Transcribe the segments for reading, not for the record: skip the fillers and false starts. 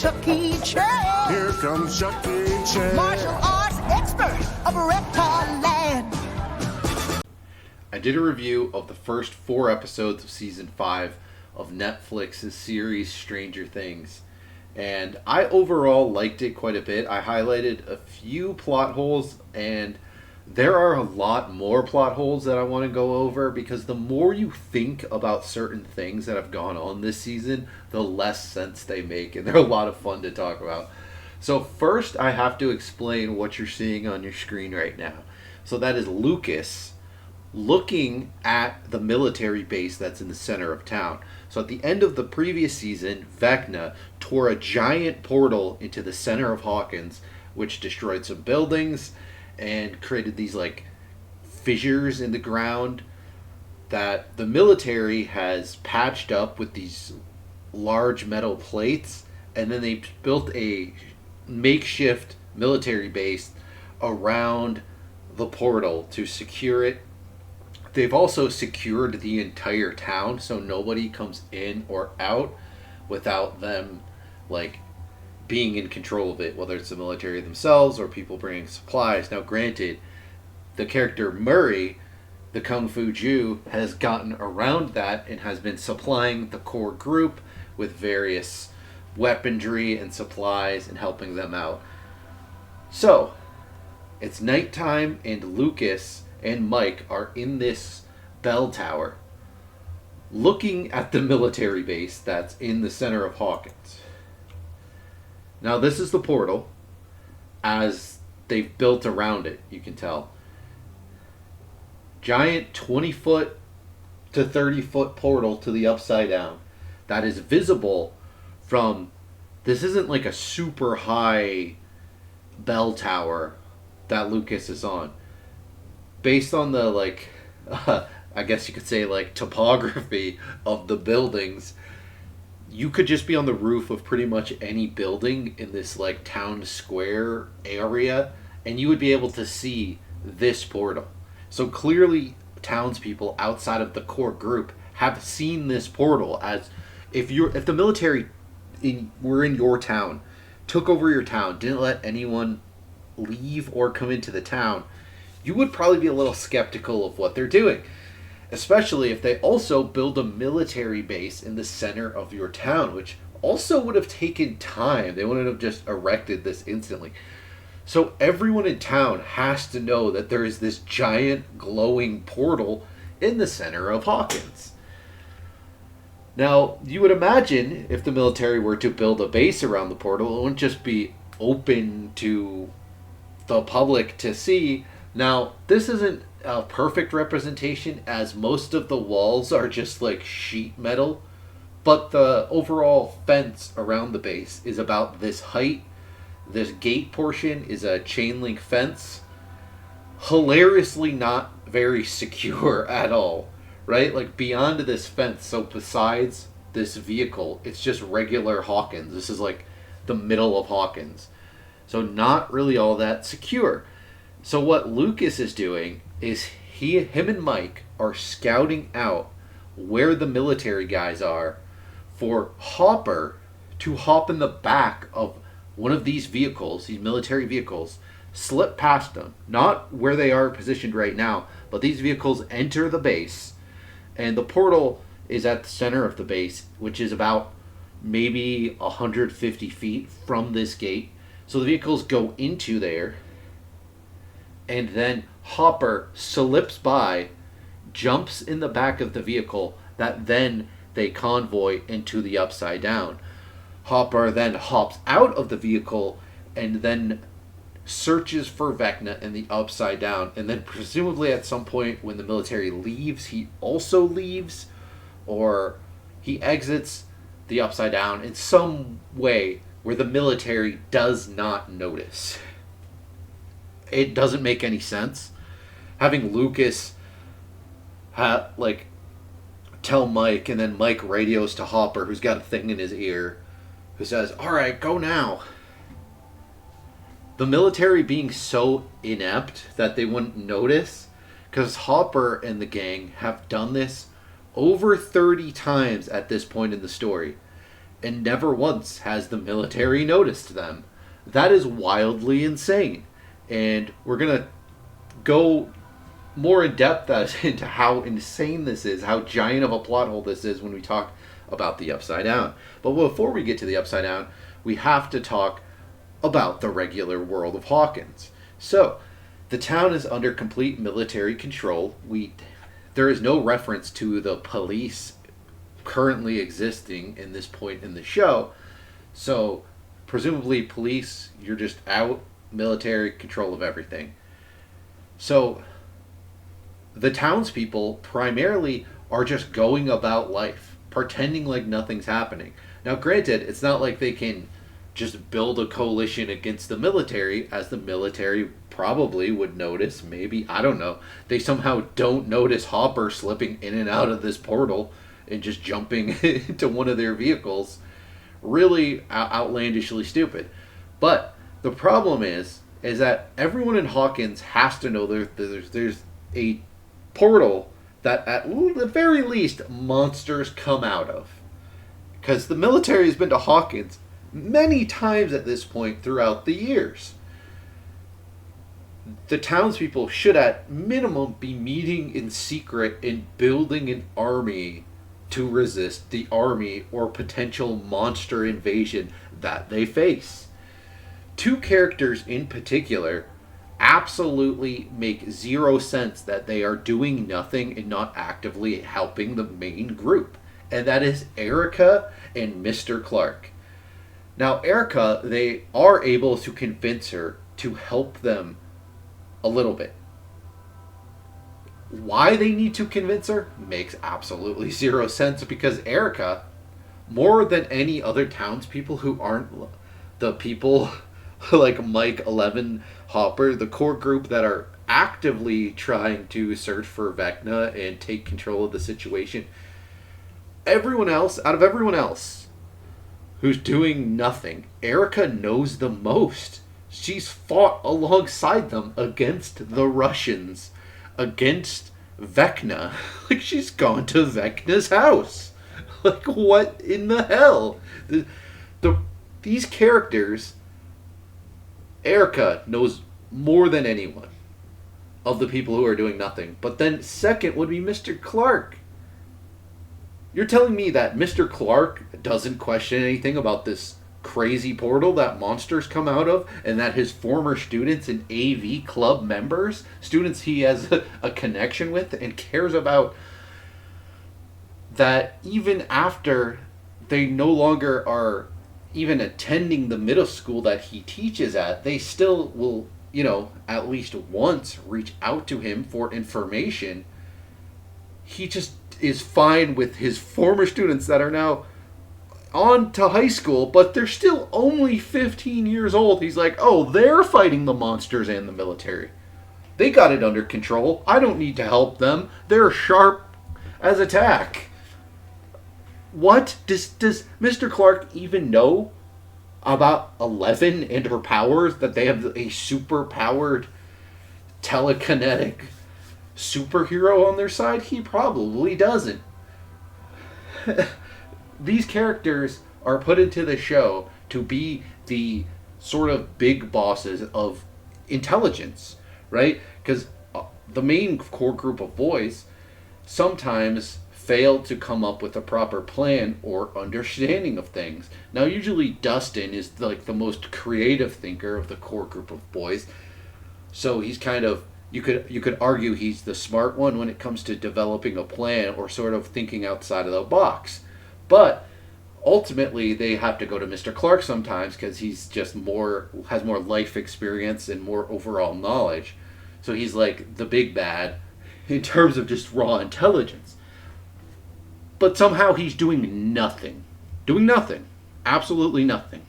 Chuck E. Chan. Here comes Chuck E. Chan. Martial arts expert of reptile land. I did a review of the first 4 episodes of season 5 of Netflix's series Stranger Things, and I overall liked it quite a bit. I highlighted a few plot holes, and there are a lot more plot holes that I want to go over, because the more you think about certain things that have gone on this season, the less sense they make, and they're a lot of fun to talk about. So first, I have to explain what you're seeing on your screen right now. So that is Lucas looking at the military base that's in the center of town. So at the end of the previous season, Vecna tore a giant portal into the center of Hawkins, which destroyed some buildings and created these like fissures in the ground that the military has patched up with these large metal plates, and then they built a makeshift military base around the portal to secure it. They've also secured the entire town, so nobody comes in or out without them like being in control of it, whether it's the military themselves or people bringing supplies. Now granted, the character Murray, the Kung Fu Jew, has gotten around that and has been supplying the core group with various weaponry and supplies and helping them out. So, it's nighttime and Lucas and Mike are in this bell tower looking at the military base that's in the center of Hawkins. Now this is the portal as they've built around it, you can tell. Giant 20-foot to 30-foot portal to the upside down that is visible from, this isn't like a super high bell tower that Lucas is on. Based on the like I guess you could say like topography of the buildings, you could just be on the roof of pretty much any building in this like town square area and you would be able to see this portal. So clearly townspeople outside of the core group have seen this portal. As if the military were in your town, took over your town, didn't let anyone leave or come into the town, you would probably be a little skeptical of what they're doing. Especially if they also build a military base in the center of your town, which also would have taken time. They wouldn't have just erected this instantly. So everyone in town has to know that there is this giant glowing portal in the center of Hawkins. Now, you would imagine if the military were to build a base around the portal, it wouldn't just be open to the public to see. Now, this isn't a perfect representation, as most of the walls are just like sheet metal, but the overall fence around the base is about this height. This gate portion is a chain link fence. Hilariously not very secure at all, right? Like beyond this fence, so besides this vehicle, it's just regular Hawkins. This is like the middle of Hawkins. So not really all that secure. So what Lucas is doing is him and Mike are scouting out where the military guys are for Hopper to hop in the back of one of these vehicles, these military vehicles, slip past them. Not where they are positioned right now, but these vehicles enter the base, and the portal is at the center of the base, which is about maybe 150 feet from this gate. So the vehicles go into there, and then Hopper slips by, jumps in the back of the vehicle that then they convoy into the upside down. Hopper then hops out of the vehicle and then searches for Vecna in the upside down, and then presumably at some point when the military leaves, he also leaves, or he exits the upside down in some way where the military does not notice. It doesn't make any sense. Having Lucas tell Mike, and then Mike radios to Hopper, who's got a thing in his ear, who says, "Alright, go now." The military being so inept that they wouldn't notice, because Hopper and the gang have done this over 30 times at this point in the story. and never once has the military noticed them. That is wildly insane. And we're going to go more in depth as into how insane this is, how giant of a plot hole this is when we talk about the Upside Down. But before we get to the Upside Down, we have to talk about the regular world of Hawkins. So, the town is under complete military control. There is no reference to the police currently existing in this point in the show. So, presumably police, you're just out, military control of everything. So, the townspeople primarily are just going about life, pretending like nothing's happening. Now, granted, it's not like they can just build a coalition against the military, as the military probably would notice. Maybe, I don't know. They somehow don't notice Hopper slipping in and out of this portal and just jumping into one of their vehicles. Really outlandishly stupid. But the problem is that everyone in Hawkins has to know there's a portal that at the very least monsters come out of. Because the military has been to Hawkins many times at this point throughout the years. The townspeople should at minimum be meeting in secret and building an army to resist the army or potential monster invasion that they face. Two characters in particular absolutely make zero sense that they are doing nothing and not actively helping the main group. And that is Erica and Mr. Clark. Now, Erica, they are able to convince her to help them a little bit. Why they need to convince her makes absolutely zero sense, because Erica, more than any other townspeople who aren't the people like Mike, 11, Hopper, the core group that are actively trying to search for Vecna and take control of the situation, everyone else who's doing nothing, Erica knows the most. She's fought alongside them against the Russians, against Vecna. Like, she's gone to Vecna's house. Like, what in the hell? These characters, Erica knows more than anyone of the people who are doing nothing. But then second would be Mr. Clark. You're telling me that Mr. Clark doesn't question anything about this crazy portal that monsters come out of, and that his former students and AV club members, students he has a connection with and cares about, that even after they no longer are even attending the middle school that he teaches at, they still will, at least once reach out to him for information. He just is fine with his former students that are now on to high school, but they're still only 15 years old. He's like, oh, they're fighting the monsters and the military. They got it under control. I don't need to help them. They're sharp as a tack. What? Does Mr. Clark even know about 11 and her powers? That they have a super-powered telekinetic superhero on their side? He probably doesn't. These characters are put into the show to be the sort of big bosses of intelligence, right? Because the main core group of boys sometimes fail to come up with a proper plan or understanding of things. Now, usually Dustin is like the most creative thinker of the core group of boys, so he's kind of, you could argue he's the smart one when it comes to developing a plan or sort of thinking outside of the box. But ultimately, they have to go to Mr. Clark sometimes because he's just has more life experience and more overall knowledge. So he's like the big bad in terms of just raw intelligence. But somehow he's doing nothing. Doing nothing. Absolutely nothing.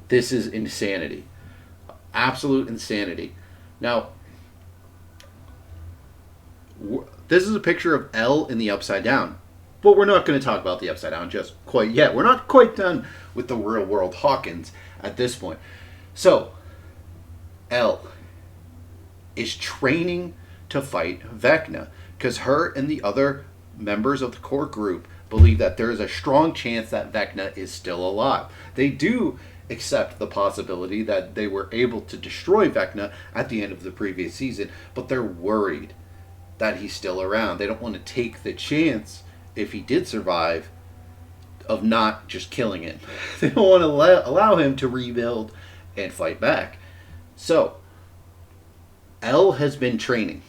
This is insanity. Absolute insanity. Now, this is a picture of L in the Upside Down. But we're not going to talk about the Upside Down just quite yet. We're not quite done with the real world Hawkins at this point. So, L is training to fight Vecna, because her and the other members of the core group believe that there is a strong chance that Vecna is still alive. They do accept the possibility that they were able to destroy Vecna at the end of the previous season, but they're worried that he's still around. They don't want to take the chance, if he did survive, of not just killing him. They don't want to allow him to rebuild and fight back. So, Elle has been training.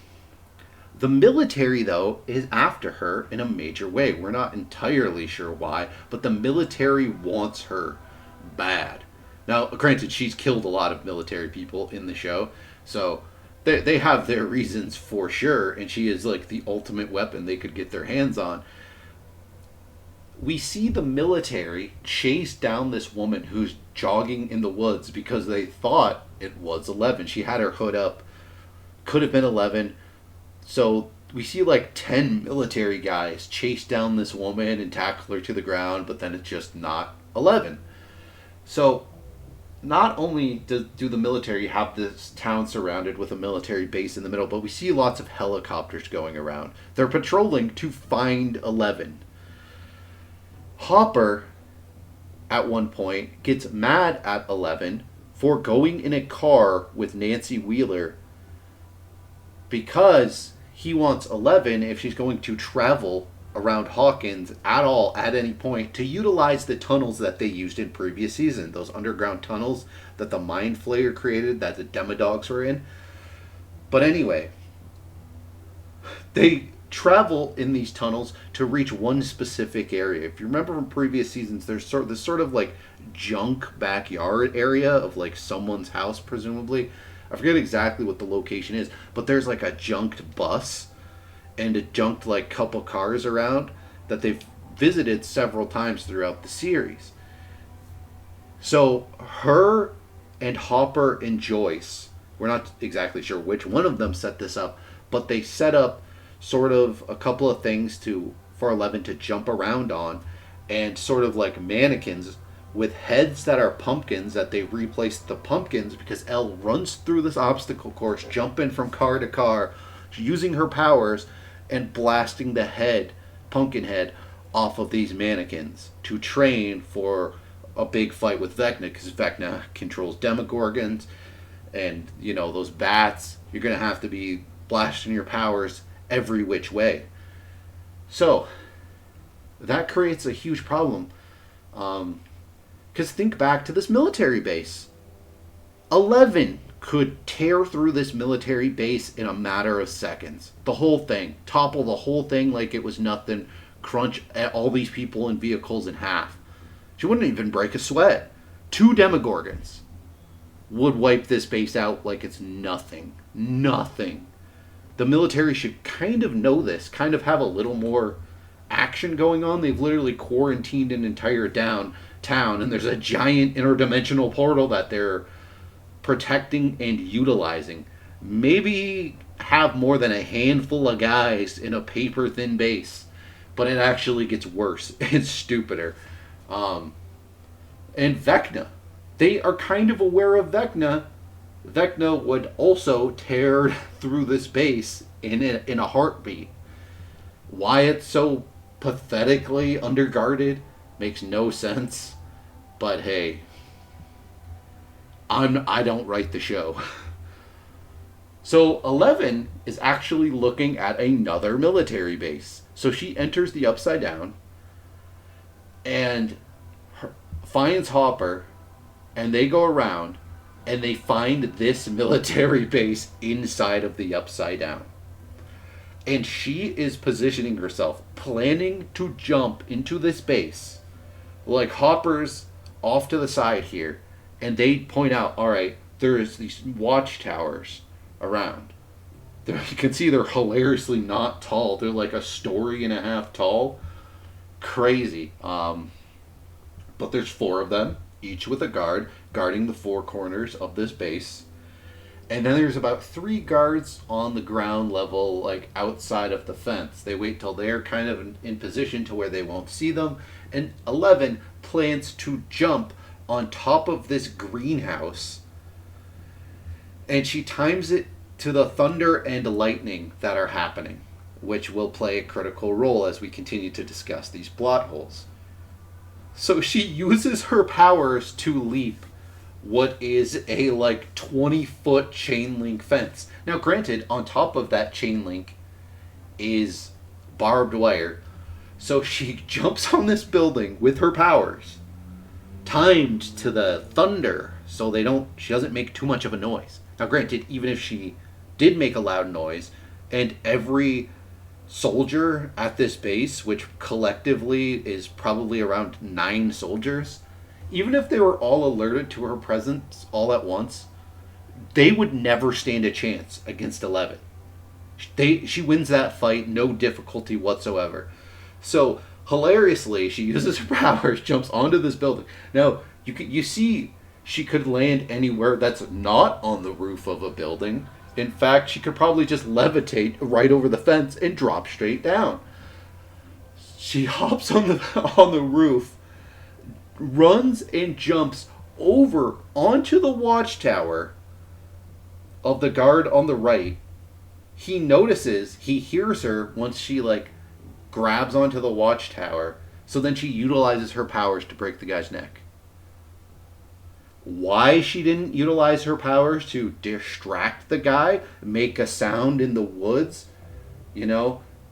The military, though, is after her in a major way. We're not entirely sure why, but the military wants her bad. Now, granted, she's killed a lot of military people in the show, so they have their reasons for sure, and she is like the ultimate weapon they could get their hands on. We see the military chase down this woman who's jogging in the woods because they thought it was 11. She had her hood up. Could have been 11. So we see like 10 military guys chase down this woman and tackle her to the ground, but then it's just not 11. So not only do the military have this town surrounded with a military base in the middle, but we see lots of helicopters going around. They're patrolling to find 11. Hopper, at one point, gets mad at 11 for going in a car with Nancy Wheeler because he wants 11, if she's going to travel around Hawkins at all, at any point, to utilize the tunnels that they used in previous season. Those underground tunnels that the Mind Flayer created, that the Demodogs were in. But anyway, they travel in these tunnels to reach one specific area. If you remember from previous seasons, there's this sort of like junk backyard area of like someone's house, presumably. I forget exactly what the location is, but there's like a junked bus and a junked like couple cars around that they've visited several times throughout the series. So her and Hopper and Joyce, we're not exactly sure which one of them set this up, but they set up sort of a couple of things for 11 to jump around on, and sort of like mannequins with heads that are pumpkins that they replaced the pumpkins because Elle runs through this obstacle course, jumping from car to car, using her powers and blasting the pumpkin head off of these mannequins to train for a big fight with Vecna, because Vecna controls Demogorgons and, you know, those bats. You're going to have to be blasting your powers every which way. So that creates a huge problem. Because think back to this military base. 11 could tear through this military base in a matter of seconds. The whole thing. Topple the whole thing like it was nothing. Crunch all these people and vehicles in half. She wouldn't even break a sweat. 2 Demogorgons would wipe this base out like it's nothing. Nothing. The military should kind of know this. Kind of have a little more action going on. They've literally quarantined an entire town, and there's a giant interdimensional portal that they're protecting and utilizing. Maybe have more than a handful of guys in a paper thin base, but it actually gets worse and stupider. And Vecna, they are kind of aware of Vecna. Vecna would also tear through this base in a heartbeat. Why it's so pathetically underguarded makes no sense. But hey, I don't write the show. So 11 is actually looking at another military base. So she enters the Upside Down and finds Hopper, and they go around and they find this military base inside of the Upside Down. And she is positioning herself, planning to jump into this base. Like Hopper's off to the side here, and they point out, alright, there's these watchtowers around. You can see they're hilariously not tall. They're like a story and a half tall. Crazy. But there's 4 of them, each with a guard, guarding the 4 corners of this base. And then there's about 3 guards on the ground level, like outside of the fence. They wait till they're kind of in position to where they won't see them. And 11 plans to jump on top of this greenhouse. And she times it to the thunder and lightning that are happening. which will play a critical role as we continue to discuss these plot holes. So she uses her powers to leap what is a like 20-foot chain link fence. Now, granted, on top of that chain link is barbed wire. So she jumps on this building with her powers, timed to the thunder, so she doesn't make too much of a noise. Now, granted, even if she did make a loud noise, and every soldier at this base, which collectively is probably around 9 soldiers, even if they were all alerted to her presence all at once, they would never stand a chance against 11. She wins that fight, no difficulty whatsoever. So, hilariously, she uses her powers, jumps onto this building. Now, you see she could land anywhere that's not on the roof of a building. In fact, she could probably just levitate right over the fence and drop straight down. She hops on the roof, runs and jumps over onto the watchtower of the guard on the right. He hears her once she grabs onto the watchtower, so then she utilizes her powers to break the guy's neck. Why she didn't utilize her powers to distract the guy, make a sound in the woods,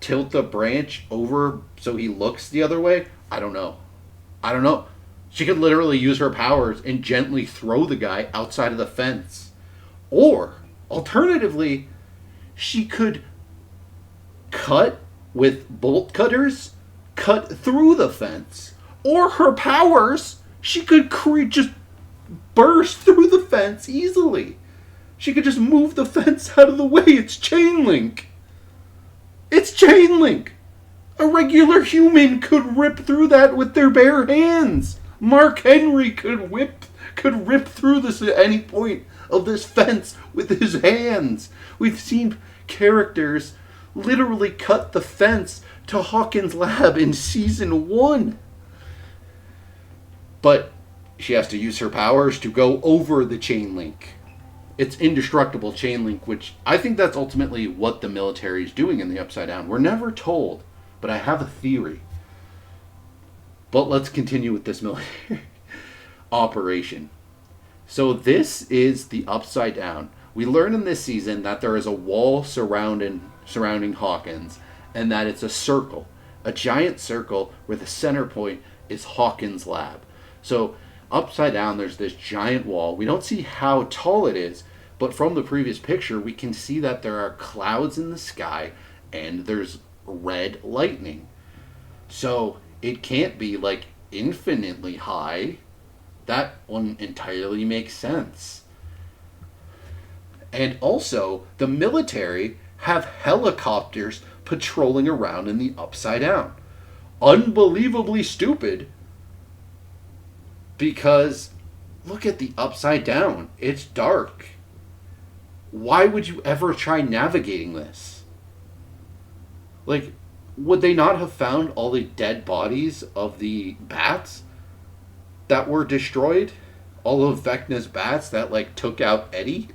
tilt the branch over so he looks the other way, I don't know. She could literally use her powers and gently throw the guy outside of the fence. Or, alternatively, she could cut with bolt cutters, cut through the fence. Or her powers, she could just burst through the fence easily. She could just move the fence out of the way. It's chain link. It's chain link. A regular human could rip through that with their bare hands. Mark Henry could rip through this at any point of this fence with his hands. We've seen characters literally cut the fence to Hawkins' lab in season 1. But she has to use her powers to go over the chain link. It's indestructible chain link, which I think that's ultimately what the military is doing in the Upside Down. We're never told, but I have a theory. But let's continue with this military operation. So this is the Upside Down. We learn in this season that there is a wall surrounding Hawkins, and that it's a circle, a giant circle where the center point is Hawkins' lab. So Upside Down, there's this giant wall. We don't see how tall it is, but from the previous picture, we can see that there are clouds in the sky and there's red lightning. So it can't be infinitely high. That one entirely makes sense. And also, the military have helicopters patrolling around in the Upside Down. Unbelievably stupid, because look at the Upside Down. It's dark. Why would you ever try navigating this? Would they not have found all the dead bodies of the bats that were destroyed? All of Vecna's bats that took out Eddie?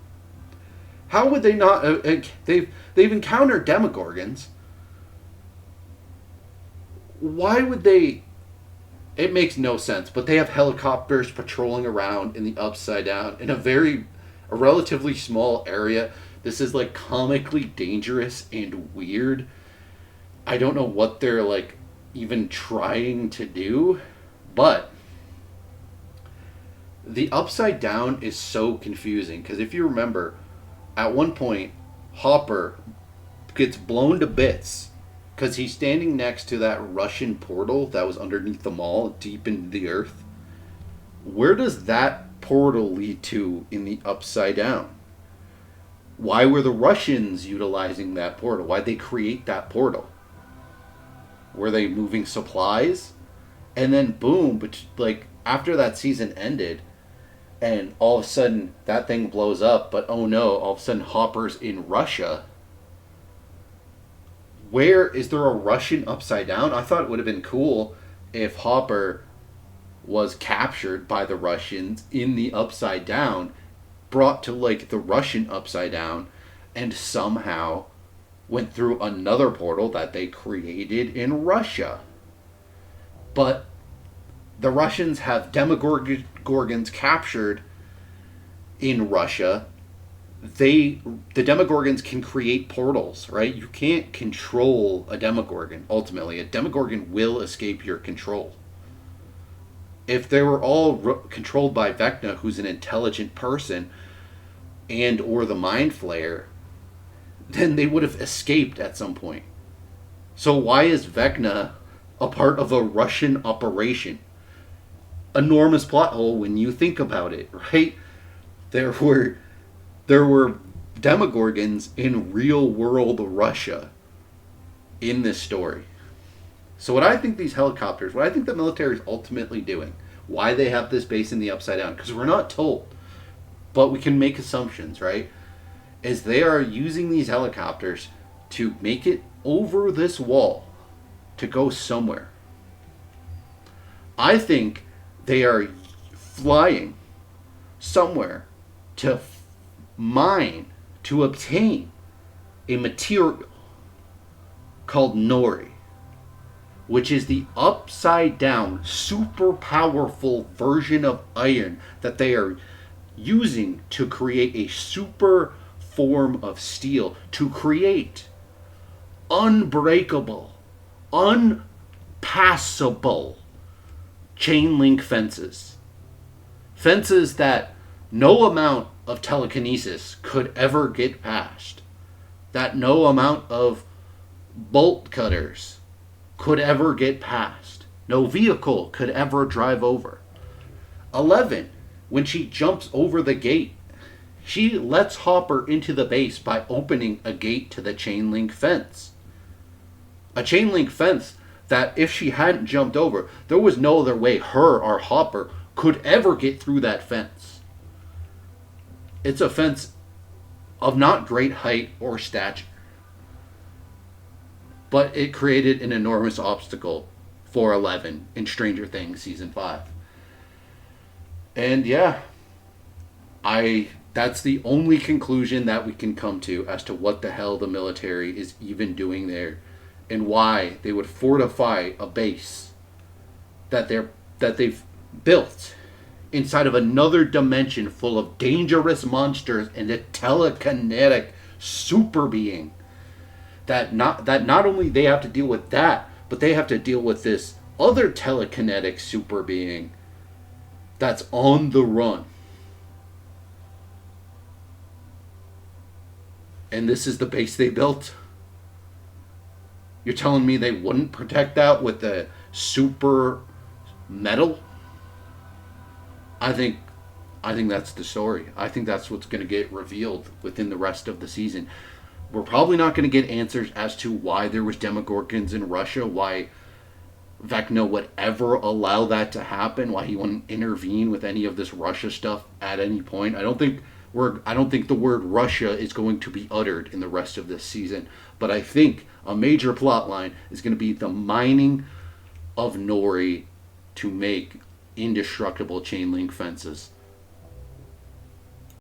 How would they not? They've encountered Demogorgons. Why would they? It makes no sense. But they have helicopters patrolling around in the Upside Down in a relatively small area. This is comically dangerous and weird. I don't know what they're even trying to do, but the Upside Down is so confusing because if you remember, at one point, Hopper gets blown to bits because he's standing next to that Russian portal that was underneath the mall, deep into the earth. Where does that portal lead to in the Upside Down? Why were the Russians utilizing that portal? Why'd they create that portal? Were they moving supplies? And then boom, but after that season ended, and all of a sudden that thing blows up, but oh no, all of a sudden Hopper's in Russia. Where is there a Russian Upside Down? I thought it would have been cool if Hopper was captured by the Russians in the Upside Down, brought to the Russian Upside Down, and somehow went through another portal that they created in Russia. But the Russians have Demogorgons captured in Russia. The Demogorgons can create portals, right? You can't control a Demogorgon, ultimately. A Demogorgon will escape your control. If they were all controlled by Vecna, who's an intelligent person, and or the Mind Flayer, then they would have escaped at some point. So why is Vecna a part of a Russian operation? Enormous plot hole when you think about it, right? There were Demogorgons in real world Russia in this story. So what I think these helicopters, what I think the military is ultimately doing, why they have this base in the Upside Down, because we're not told, but we can make assumptions, right? Is they are using these helicopters to make it over this wall to go somewhere. I think they are flying somewhere to mine, to obtain a material called Nori, which is the upside down, super powerful version of iron that they are using to create a super form of steel, to create unbreakable, unpassable chain link fences. Fences that no amount of telekinesis could ever get past. That no amount of bolt cutters could ever get past. No vehicle could ever drive over. 11, when she jumps over the gate, she lets Hopper into the base by opening a gate to the chain link fence. A chain link fence that if she hadn't jumped over, there was no other way her or Hopper could ever get through that fence. It's a fence of not great height or stature, but it created an enormous obstacle for 11 in Stranger Things Season 5. And yeah, that's the only conclusion that we can come to as to what the hell the military is even doing there and why they would fortify a base that they've built inside of another dimension full of dangerous monsters and a telekinetic super being that not only they have to deal with that, but they have to deal with this other telekinetic super being that's on the run. And this is the base they built. You're telling me they wouldn't protect that with the super metal? I think that's the story. I think that's what's going to get revealed within the rest of the season. We're probably not going to get answers as to why there was Demogorgons in Russia, why Vecna would ever allow that to happen, why he wouldn't intervene with any of this Russia stuff at any point. I don't think the word Russia is going to be uttered in the rest of this season, but I think a major plot line is going to be the mining of Nori to make indestructible chain link fences.